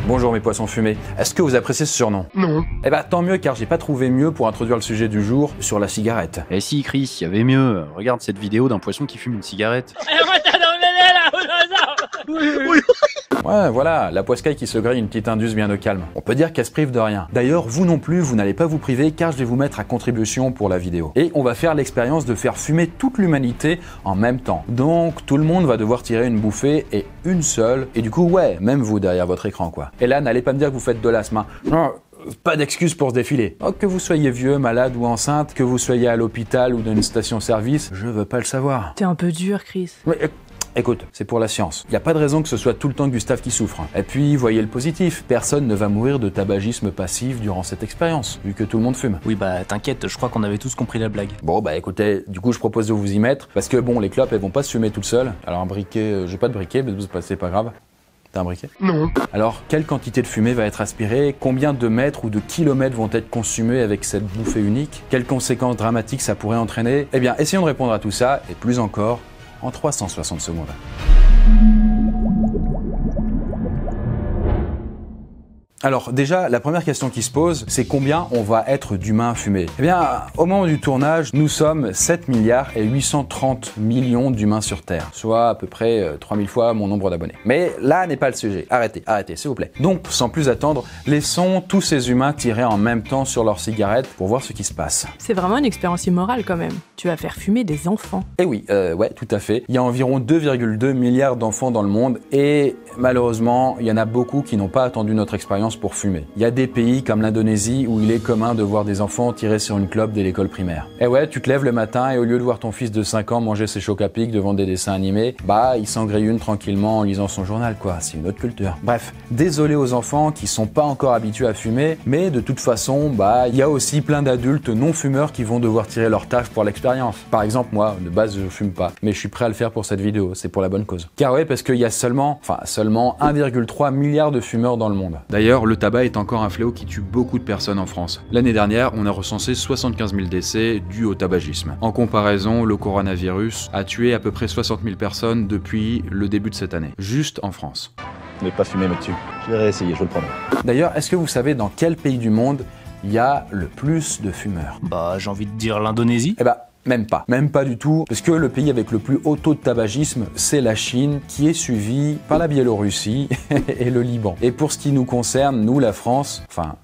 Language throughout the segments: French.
Bonjour mes poissons fumés, est-ce que vous appréciez ce surnom? Non. Eh bah tant mieux car j'ai pas trouvé mieux pour introduire le sujet du jour sur la cigarette. Eh si Chris, il y avait mieux. Regarde cette vidéo d'un poisson qui fume une cigarette. Ouais voilà, la poiscaille qui se grille une petite indus bien au calme. On peut dire qu'elle se prive de rien. D'ailleurs vous non plus, vous n'allez pas vous priver car je vais vous mettre à contribution pour la vidéo. Et on va faire l'expérience de faire fumer toute l'humanité en même temps. Donc tout le monde va devoir tirer une bouffée et une seule. Et du coup ouais, même vous derrière votre écran quoi. Et là n'allez pas me dire que vous faites de l'asthme. Non. Pas d'excuse pour se défiler. Oh, que vous soyez vieux, malade ou enceinte, que vous soyez à l'hôpital ou dans une station-service, je veux pas le savoir. T'es un peu dur, Chris. Mais, écoute, c'est pour la science. Y a pas de raison que ce soit tout le temps Gustave qui souffre. Et puis, voyez le positif, personne ne va mourir de tabagisme passif durant cette expérience, vu que tout le monde fume. Oui bah t'inquiète, je crois qu'on avait tous compris la blague. Bon bah écoutez, du coup je propose de vous y mettre, parce que bon, les clopes elles vont pas se fumer toutes seules. Alors un briquet, j'ai pas de briquet, mais c'est pas grave. T'as un briquet? Non. Alors, quelle quantité de fumée va être aspirée? Combien de mètres ou de kilomètres vont être consumés avec cette bouffée unique? Quelles conséquences dramatiques ça pourrait entraîner? Eh bien, essayons de répondre à tout ça, et plus encore, en 360 secondes. Alors déjà, la première question qui se pose, c'est combien on va être d'humains à fumer? Eh bien, au moment du tournage, nous sommes 7 milliards et 830 millions d'humains sur Terre, soit à peu près 3000 fois mon nombre d'abonnés. Mais là n'est pas le sujet. Arrêtez, s'il vous plaît. Donc, sans plus attendre, laissons tous ces humains tirer en même temps sur leur cigarette pour voir ce qui se passe. C'est vraiment une expérience immorale quand même. Tu vas faire fumer des enfants. Eh oui, ouais, tout à fait. Il y a environ 2,2 milliards d'enfants dans le monde et malheureusement, il y en a beaucoup qui n'ont pas attendu notre expérience pour fumer. Il y a des pays comme l'Indonésie où il est commun de voir des enfants tirer sur une clope dès l'école primaire. Et ouais, tu te lèves le matin et au lieu de voir ton fils de 5 ans manger ses chocs à pic devant des dessins animés, bah il s'en grille une tranquillement en lisant son journal quoi, c'est une autre culture. Bref, désolé aux enfants qui sont pas encore habitués à fumer, mais de toute façon, bah il y a aussi plein d'adultes non fumeurs qui vont devoir tirer leur taf pour l'expérience. Par exemple, moi, de base je fume pas, mais je suis prêt à le faire pour cette vidéo, c'est pour la bonne cause. Car ouais, parce qu'il y a seulement 1,3 milliard de fumeurs dans le monde. D'ailleurs, le tabac est encore un fléau qui tue beaucoup de personnes en France. L'année dernière, on a recensé 75 000 décès dus au tabagisme. En comparaison, le coronavirus a tué à peu près 60 000 personnes depuis le début de cette année, juste en France. Ne pas fumer me tue. Je vais réessayer, je le promets. D'ailleurs, est-ce que vous savez dans quel pays du monde il y a le plus de fumeurs? Bah j'ai envie de dire l'Indonésie. Eh bah, même pas du tout, parce que le pays avec le plus haut taux de tabagisme, c'est la Chine, qui est suivi par la Biélorussie et le Liban. Et pour ce qui nous concerne, nous, la France, enfin,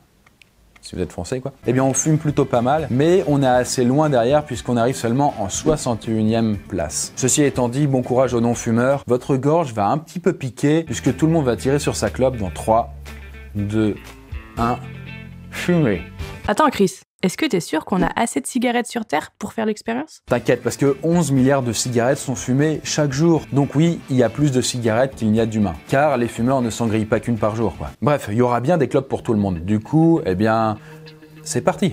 si vous êtes français quoi, eh bien on fume plutôt pas mal, mais on est assez loin derrière puisqu'on arrive seulement en 61e place. Ceci étant dit, bon courage aux non-fumeurs, votre gorge va un petit peu piquer puisque tout le monde va tirer sur sa clope dans 3, 2, 1, fumer. Attends, Chris. Est-ce que t'es sûr qu'on a assez de cigarettes sur Terre pour faire l'expérience? T'inquiète, parce que 11 milliards de cigarettes sont fumées chaque jour. Donc oui, il y a plus de cigarettes qu'il n'y a d'humains. Car les fumeurs ne s'en grillent pas qu'une par jour, quoi. Bref, il y aura bien des clopes pour tout le monde. Du coup, eh bien, c'est parti.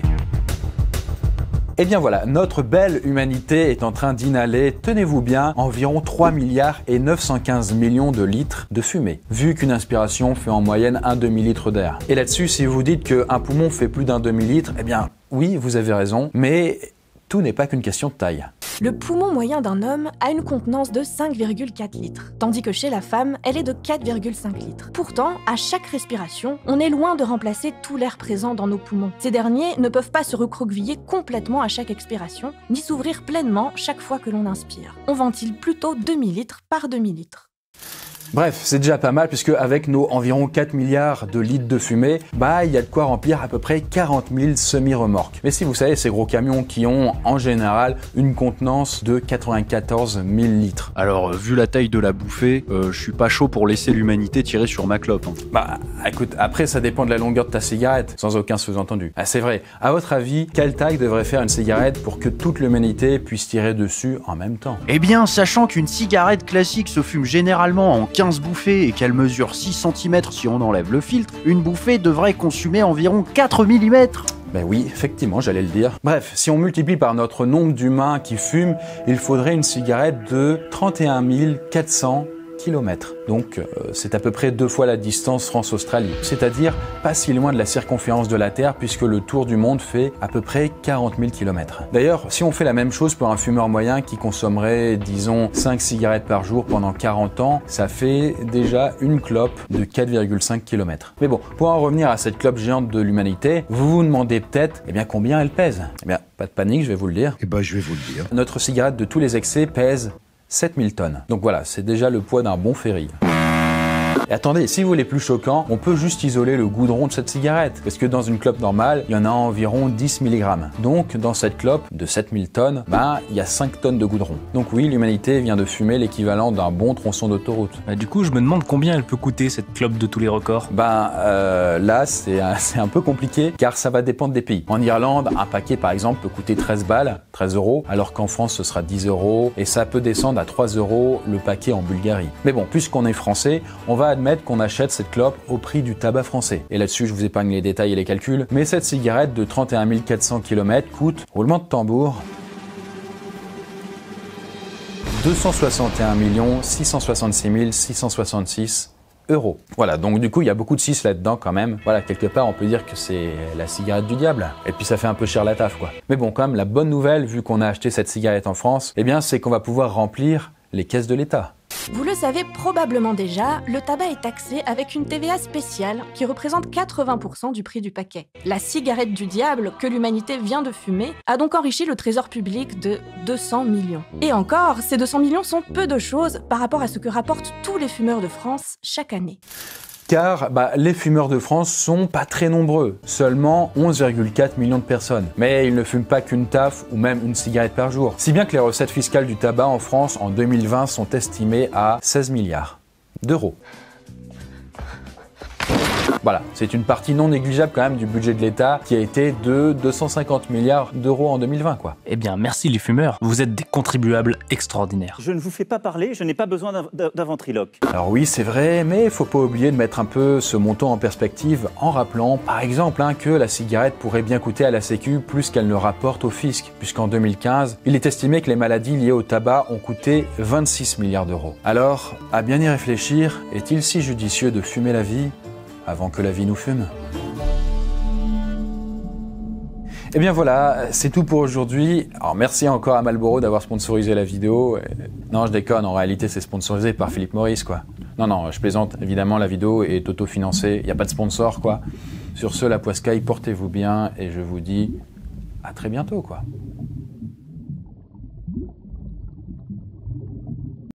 Et bien voilà, notre belle humanité est en train d'inhaler, tenez-vous bien, environ 3 milliards et 915 millions de litres de fumée, vu qu'une inspiration fait en moyenne un demi-litre d'air. Et là-dessus, si vous dites qu'un poumon fait plus d'un demi-litre, eh bien oui, vous avez raison, mais tout n'est pas qu'une question de taille. Le poumon moyen d'un homme a une contenance de 5,4 litres, tandis que chez la femme, elle est de 4,5 litres. Pourtant, à chaque respiration, on est loin de remplacer tout l'air présent dans nos poumons. Ces derniers ne peuvent pas se recroqueviller complètement à chaque expiration, ni s'ouvrir pleinement chaque fois que l'on inspire. On ventile plutôt demi-litre par demi-litre. Bref, c'est déjà pas mal puisque avec nos environ 4 milliards de litres de fumée, bah il y a de quoi remplir à peu près 40 000 semi-remorques. Mais si vous savez, ces gros camions qui ont en général une contenance de 94 000 litres. Alors vu la taille de la bouffée, je suis pas chaud pour laisser l'humanité tirer sur ma clope. Hein. Bah écoute, après ça dépend de la longueur de ta cigarette, sans aucun sous-entendu. Ah c'est vrai, à votre avis, quelle taille devrait faire une cigarette pour que toute l'humanité puisse tirer dessus en même temps? Eh bien, sachant qu'une cigarette classique se fume généralement en 15 bouffées et qu'elle mesure 6 cm si on enlève le filtre, une bouffée devrait consumer environ 4 mm. Ben oui, effectivement, j'allais le dire. Bref, si on multiplie par notre nombre d'humains qui fument, il faudrait une cigarette de 31 400 km. Donc c'est à peu près 2 fois la distance France-Australie. C'est-à-dire pas si loin de la circonférence de la Terre puisque le tour du monde fait à peu près 40 000 km. D'ailleurs, si on fait la même chose pour un fumeur moyen qui consommerait, disons, 5 cigarettes par jour pendant 40 ans, ça fait déjà une clope de 4,5 km. Mais bon, pour en revenir à cette clope géante de l'humanité, vous vous demandez peut-être, eh bien, combien elle pèse? Eh bien, pas de panique, je vais vous le dire. Eh ben, je vais vous le dire. Notre cigarette de tous les excès pèse 7000 tonnes. Donc voilà, c'est déjà le poids d'un bon ferry. Et attendez, si vous voulez plus choquant, on peut juste isoler le goudron de cette cigarette. Parce que dans une clope normale, il y en a environ 10 mg. Donc dans cette clope de 7000 tonnes, il y a 5 tonnes de goudron. Donc oui, l'humanité vient de fumer l'équivalent d'un bon tronçon d'autoroute. Du coup, je me demande combien elle peut coûter cette clope de tous les records. Là, c'est un peu compliqué car ça va dépendre des pays. En Irlande, un paquet par exemple peut coûter 13 balles, 13 €, alors qu'en France ce sera 10 € et ça peut descendre à 3 € le paquet en Bulgarie. Mais bon, puisqu'on est français, on va admettre qu'on achète cette clope au prix du tabac français. Et là-dessus, je vous épargne les détails et les calculs, mais cette cigarette de 31 400 km coûte, roulement de tambour, 261 666 666 €. Voilà, donc du coup, il y a beaucoup de 6 là-dedans quand même. Voilà, quelque part, on peut dire que c'est la cigarette du diable. Et puis, ça fait un peu cher la taf, quoi. Mais bon, quand même, la bonne nouvelle, vu qu'on a acheté cette cigarette en France, eh bien, c'est qu'on va pouvoir remplir les caisses de l'État. Vous le savez probablement déjà, le tabac est taxé avec une TVA spéciale qui représente 80% du prix du paquet. La cigarette du diable que l'humanité vient de fumer a donc enrichi le trésor public de 200 millions. Et encore, ces 200 millions sont peu de choses par rapport à ce que rapportent tous les fumeurs de France chaque année. Car les fumeurs de France sont pas très nombreux, seulement 11,4 millions de personnes. Mais ils ne fument pas qu'une taf ou même une cigarette par jour. Si bien que les recettes fiscales du tabac en France en 2020 sont estimées à 16 milliards d'euros. Voilà, c'est une partie non négligeable quand même du budget de l'État qui a été de 250 milliards d'euros en 2020, quoi. Eh bien, merci les fumeurs, vous êtes des contribuables extraordinaires. Je ne vous fais pas parler, je n'ai pas besoin d'un ventriloque. Alors oui, c'est vrai, mais il faut pas oublier de mettre un peu ce montant en perspective en rappelant, par exemple, que la cigarette pourrait bien coûter à la Sécu plus qu'elle ne rapporte au fisc, puisqu'en 2015, il est estimé que les maladies liées au tabac ont coûté 26 milliards d'euros. Alors, à bien y réfléchir, est-il si judicieux de fumer la vie avant que la vie nous fume? Et bien voilà, c'est tout pour aujourd'hui. Alors merci encore à Marlboro d'avoir sponsorisé la vidéo. Non, je déconne, en réalité c'est sponsorisé par Philip Morris, quoi. Non, je plaisante, évidemment la vidéo est auto-financée, il n'y a pas de sponsor, quoi. Sur ce, la Poiscaille, portez-vous bien et je vous dis à très bientôt, quoi.